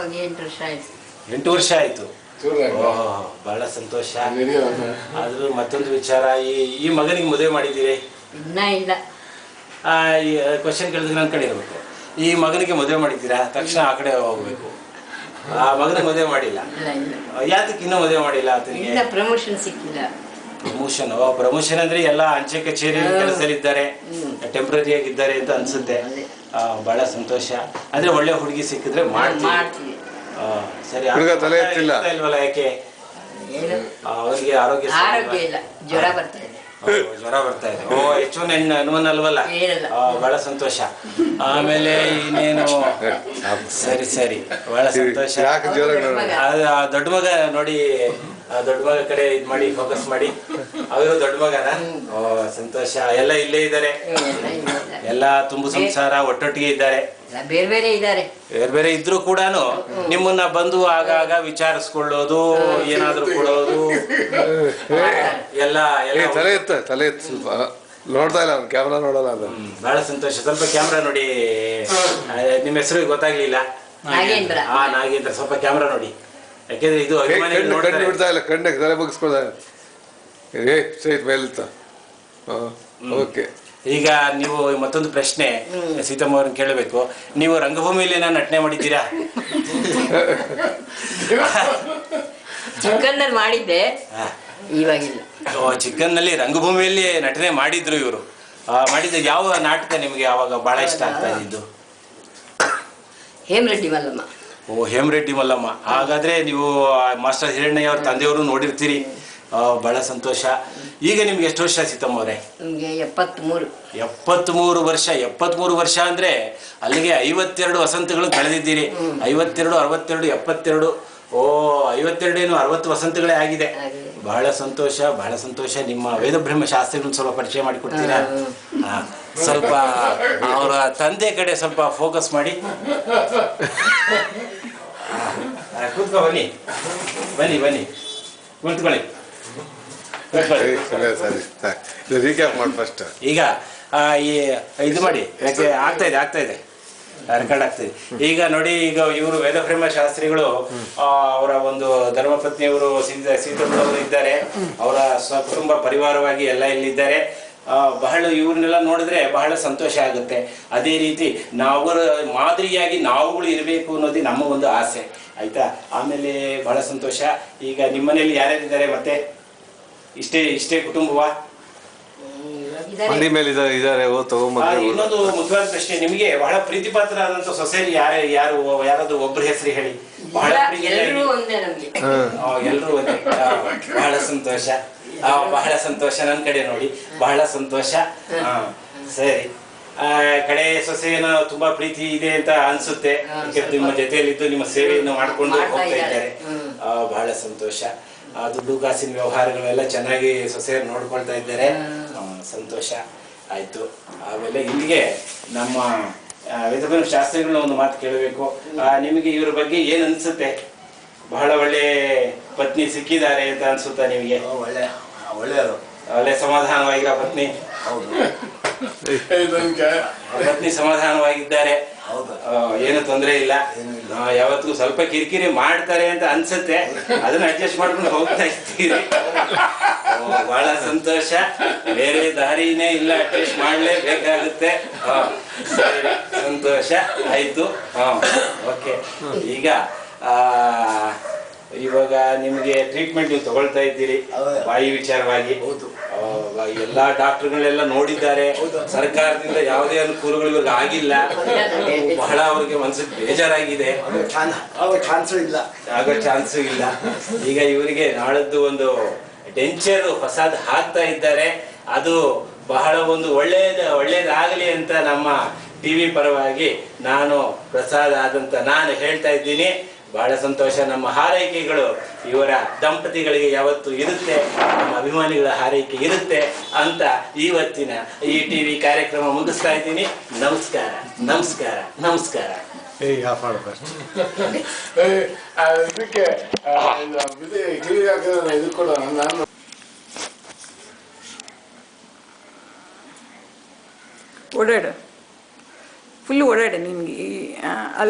ಹೋಗಿ 8 ವರ್ಷ ಆಯ್ತು. 8 ವರ್ಷ ಆಯ್ತು. ಬಹಳ ಸಂತೋಷ. ಆದ್ರೂ ಮತ್ತೊಂದು ವಿಚಾರ, ಈ ಮಗನಿಗೆ ಮದುವೆ ಮಾಡಿದ್ದೀರಿ? ಇನ್ನ ಇಲ್ಲ. ಈ ಕ್ವಶನ್ ಕೇಳಿದ್ರೆ ನನ್ನ ಕಡೆ ಇರಬೇಕು. ಈ ಮಗನಿಗೆ ಮದುವೆ ಮಾಡಿದ್ದೀರಾ? ತಕ್ಷಣ ಆ ಕಡೆ ಹೋಗ್ಬೇಕು. ಆ ಮಗನಿಗೆ ಮದುವೆ ಮಾಡಿಲ್ಲ? ಯಾತಕ್ಕೆ ಇನ್ನೂ ಮದುವೆ ಮಾಡಿಲ್ಲ? ಆತನಿಗೆ ಪ್ರಮೋಷನ್ ಸಿಕ್ಕಿಲ್ಲ. ಪ್ರಮೋಷನ್ ಅಂದ್ರೆ ಎಲ್ಲ ಅಂಚೆ ಕಚೇರಿ ಕೆಲಸದಲ್ಲಿದ್ದಾರೆ, ಟೆಂಪ್ರರಿ ಆಗಿದ್ದಾರೆ ಅಂತ ಅನ್ಸುತ್ತೆ. ಬಹಳ ಸಂತೋಷ. ಅಂದ್ರೆ ಒಳ್ಳೆ ಹುಡುಗಿ ಸಿಕ್ಕಿದ್ರೆ ಮಾಡ್ತೀವಿ. ಸರಿ. ಇಲ್ವಲ್ಲ, ಯಾಕೆ? ಅವರಿಗೆ ಆರೋಗ್ಯ ಇಲ್ಲ, ಜ್ವರ ಬರ್ತಾ ಇದೆ. ಜ್ವರ ಬರ್ತಾ ಇದೆ. H1N1 ಅಲ್ವಲ್ಲ? ಬಹಳ ಸಂತೋಷ. ಆಮೇಲೆ ಇನ್ನೇನು? ಸರಿ, ಬಹಳ ಸಂತೋಷ. ದೊಡ್ಡ ಮಗ ನೋಡಿ, ದೊಡ್ಡ ಮಗ ಕಡೆ ಇದ್ ಮಾಡಿ, ಫೋಕಸ್ ಮಾಡಿ. ಅವರು ದೊಡ್ಡ ಮಗನ? ಸಂತೋಷ. ಎಲ್ಲ ಇಲ್ಲೇ ಇದ್ದಾರೆ, ಎಲ್ಲ ತುಂಬು ಸಂಸಾರ, ಒಟ್ಟೊಟ್ಟಿಗೆ ಇದ್ದಾರೆ. ಬೇರೆ ಬೇರೆ ಇದ್ರು ಕೂಡ ನಿಮ್ಮನ್ನ ಬಂದು ಆಗಾಗ ವಿಚಾರಿಸ್ಕೊಳ್ಳೋದು, ಏನಾದ್ರು ಕೊಡೋದು ಎಲ್ಲ ತಲೆ ಸ್ವಲ್ಪ ನೋಡ್ತಾ ಇಲ್ಲ, ಕ್ಯಾಮ್ರಾ ನೋಡಲ್ಲ. ಅದು ಬಹಳ ಸಂತೋಷ. ಸ್ವಲ್ಪ ಕ್ಯಾಮ್ರಾ ನೋಡಿ. ನಿಮ್ಮ ಹೆಸರು ಗೊತ್ತಾಗ್ಲಿಲ್ಲ? ನಾಗೇಂದ್ರ. ಸ್ವಲ್ಪ ಕ್ಯಾಮ್ರಾ ನೋಡಿ, ಯಾಕೆಂದ್ರೆ ಇದು ಬಿಡ್ತಾ ಇಲ್ಲ, ಕಣ್ಣಿಗೆ ತಲೆ ಬಗ್ಸ್ಕೊಳ್ತಾ ಸ್ಟ್ರೈಟ್ ಮೇಲಿತ್ತ. ಓಕೆ. ಈಗ ನೀವು ಮತ್ತೊಂದು ಪ್ರಶ್ನೆ ಸೀತಮ್ಮ ಅವ್ರನ್ನ ಕೇಳಬೇಕು. ನೀವು ರಂಗಭೂಮಿಯಲ್ಲಿ ನಟನೆ ಮಾಡಿದ್ದೀರಾ? ಚಿಕ್ಕಂದಲ್ಲಿ ಮಾಡಿದ್ದೆ, ಇವಾಗಿಲ್ಲ. ಚಿಕ್ಕನ್ನಲ್ಲಿ ರಂಗಭೂಮಿಯಲ್ಲಿ ನಟನೆ ಮಾಡಿದ್ರು ಇವರು. ಮಾಡಿದ ಯಾವ ನಾಟಕ ನಿಮಗೆ ಆವಾಗ ಬಹಳ ಇಷ್ಟ ಆಗ್ತಾ ಇದ್ದು? ಹೇಮರೆಡ್ಡಿ ಮಲ್ಲಮ್ಮ. ಹೇಮರೆಡ್ಡಿ ಮಲ್ಲಮ್ಮ. ಹಾಗಾದ್ರೆ ನೀವು ಮಾಸ್ಟರ್ ಹಿರಣ್ಣಯ್ಯ ಅವ್ರ ತಂದೆಯವರು ನೋಡಿರ್ತೀರಿ. ಬಹಳ ಸಂತೋಷ. ಈಗ ನಿಮ್ಗೆ ಎಷ್ಟು ವರ್ಷ ಸೀತಮ್ಮ ಅವರೇ? ನಮಗೆ 73. 73 ವರ್ಷ. 73 ವರ್ಷ ಅಂದ್ರೆ ಅಲ್ಲಿಗೆ 52 ವಸಂತಗಳು ಕಳೆದಿದ್ದೀರಿ. 52, 62, 72. 52 ಏನು 60 ವಸಂತಗಳೇ ಆಗಿದೆ. ಬಹಳ ಸಂತೋಷ, ಬಹಳ ಸಂತೋಷ. ನಿಮ್ಮ ವೇದಬ್ರಹ್ಮ ಶಾಸ್ತ್ರಿಗಳನ್ನ ಸ್ವಲ್ಪ ಪರಿಚಯ ಮಾಡಿಕೊಡ್ತೀರಾ? ಸ್ವಲ್ಪ ಅವರ ತಂದೆ ಕಡೆ ಸ್ವಲ್ಪ ಫೋಕಸ್ ಮಾಡಿ. ಕೂತ್ಕೊ, ಬನ್ನಿ ಕುಳಿತುಕೊಳ್ಳಿ. ರೀಕ್ಯಾಪ್ ಮಾಡಿ ಫಸ್ಟ್. ಈಗ ಇದು ಮಾಡಿ, ಯಾಕೆ ಆಗ್ತಾ ಇದೆ ರೆಕಾರ್ಡ್ ಆಗ್ತದೆ. ಈಗ ನೋಡಿ, ಈಗ ಇವರು ವೇದಬ್ರಹ್ಮ ಶಾಸ್ತ್ರಿಗಳು, ಅವರ ಒಂದು ಧರ್ಮಪತ್ನಿಯವರು ಸೀತಮ್ಮನವರು ಇದ್ದಾರೆ. ಅವರ ಸ್ವಕುಟುಂಬ ಪರಿವಾರವಾಗಿ ಎಲ್ಲ ಇಲ್ಲಿದ್ದಾರೆ. ಬಹಳ ಇವ್ರನ್ನೆಲ್ಲ ನೋಡಿದ್ರೆ ಬಹಳ ಸಂತೋಷ ಆಗುತ್ತೆ. ಅದೇ ರೀತಿ ನಾವು ಮಾದರಿಯಾಗಿ ನಾವುಗಳು ಇರಬೇಕು ಅನ್ನೋದೇ ನಮ್ಮ ಒಂದು ಆಸೆ, ಆಯ್ತಾ? ಆಮೇಲೆ ಬಹಳ ಸಂತೋಷ. ಈಗ ನಿಮ್ಮನೇಲಿ ಯಾರ್ಯಾರಿದ್ದಾರೆ? ಮತ್ತೆ ಇಷ್ಟೇ ಕುಟುಂಬವಾ? ಇನ್ನೊಂದು ಮುಖ್ಯವಾದ ಪ್ರಶ್ನೆ, ನಿಮಗೆ ಬಹಳ ಪ್ರೀತಿ ಪಾತ್ರ ಆದಂತ ಸೊಸೆಯಲ್ಲಿ ಯಾರಾದ್ರೂ ಒಬ್ಬರ ಹೆಸರು ಹೇಳಿ. ಬಹಳ ಎಲ್ಲರೂ ಒಂದೇ. ಬಹಳ ಸಂತೋಷ, ಬಹಳ ಸಂತೋಷ. ನನ್ನ ಕಡೆ ನೋಡಿ, ಬಹಳ ಸಂತೋಷ. ಸರಿ. ಕಡೆ ಸೊಸೆಯನ್ನ ತುಂಬಾ ಪ್ರೀತಿ ಇದೆ ಅಂತ ಅನ್ಸುತ್ತೆ. ನಿಮ್ಮ ಜೊತೆಯಲ್ಲಿದ್ದು ನಿಮ್ಮ ಸೇವೆಯನ್ನು ಮಾಡ್ಕೊಂಡು ಹೋಗ್ತಾ ಇದ್ದಾರೆ. ಬಹಳ ಸಂತೋಷ. ದುಡ್ಡು ಕಾಸಿನ ವ್ಯವಹಾರಗಳೆಲ್ಲ ಚೆನ್ನಾಗಿ ಸೊಸೆಯರು ನೋಡ್ಕೊಳ್ತಾ ಇದ್ದಾರೆ. ಸಂತೋಷ ಆಯ್ತು. ಆಮೇಲೆ ಇಲ್ಲಿಗೆ ನಮ್ಮ ವೇದಬ್ರಹ್ಮ ಶಾಸ್ತ್ರಿಗಳನ್ನ ಒಂದು ಮಾತು ಕೇಳಬೇಕು. ನಿಮಗೆ ಇವ್ರ ಬಗ್ಗೆ ಏನ್ ಅನ್ಸುತ್ತೆ? ಬಹಳ ಒಳ್ಳೆ ಪತ್ನಿ ಸಿಕ್ಕಿದ್ದಾರೆ ಅಂತ ಅನ್ಸುತ್ತಾ ನಿಮಗೆ? ಒಳ್ಳೆ ಸಮಾಧಾನವಾಗಿರೋ ಪತ್ನಿ. ಪತ್ನಿ ಸಮಾಧಾನವಾಗಿದ್ದಾರೆ, ಏನು ತೊಂದರೆ ಇಲ್ಲ. ಯಾವತ್ತಿಗೂ ಸ್ವಲ್ಪ ಕಿರಿಕಿರಿ ಮಾಡ್ತಾರೆ ಅಂತ ಅನ್ಸುತ್ತೆ, ಅದನ್ನ ಅಡ್ಜಸ್ಟ್ ಮಾಡ್ಕೊಂಡು ಹೋಗ್ತಾ ಇರ್ತೀರಿ. ಬಹಳ ಸಂತೋಷ. ಬೇರೆ ದಾರಿನೇ ಇಲ್ಲ, ಅಡ್ಜಸ್ಟ್ ಮಾಡ್ಲೇಬೇಕಾಗುತ್ತೆ. ಸರಿ, ಸಂತೋಷ ಆಯ್ತು. ಓಕೆ. ಈಗ ಇವಾಗ ನಿಮಗೆ ಟ್ರೀಟ್ಮೆಂಟ್ ನೀವು ತಗೊಳ್ತಾ ಇದ್ದೀರಿ ಬಾಯಿ ವಿಚಾರವಾಗಿ. ಎಲ್ಲಾ ಡಾಕ್ಟರ್ಗಳೆಲ್ಲ ನೋಡಿದ್ದಾರೆ. ಸರ್ಕಾರದಿಂದ ಯಾವುದೇ ಅನುಕೂಲಗಳು ಇವಾಗ ಆಗಿಲ್ಲ. ಬಹಳ ಅವ್ರಿಗೆ ಮನಸ್ಸಿಗೆ ಬೇಜಾರಾಗಿದೆ. ಆಗೋ ಚಾನ್ಸು ಇಲ್ಲ. ಈಗ ಇವರಿಗೆ ನಾಳದ್ದು ಒಂದು ಡೆಂಚರ್ ಹೊಸದು ಹಾಕ್ತಾ ಇದ್ದಾರೆ. ಅದು ಬಹಳ ಒಂದು ಒಳ್ಳೇದಾಗಲಿ ಅಂತ ನಮ್ಮ ಟಿವಿ ಪರವಾಗಿ ನಾನು ಪ್ರಸಾದ್ ಆದಂತ ನಾನು ಹೇಳ್ತಾ ಇದ್ದೀನಿ. ಬಹಳ ಸಂತೋಷ. ನಮ್ಮ ಹಾರೈಕೆಗಳು ಇವರ ದಂಪತಿಗಳಿಗೆ ಯಾವತ್ತು ಇರುತ್ತೆ, ನಮ್ಮ ಅಭಿಮಾನಿಗಳ ಹಾರೈಕೆ ಇರುತ್ತೆ ಅಂತ ಇವತ್ತಿನ ಈ ಟಿವಿ ಕಾರ್ಯಕ್ರಮ ಮುಗಿಸ್ತಾ ಇದ್ದೀನಿ. ನಮಸ್ಕಾರ, ನಮಸ್ಕಾರ, ನಮಸ್ಕಾರ. ಓಡಾಡು, ಫುಲ್ ಓಡಾಡು ನಿನ್ಗೆ.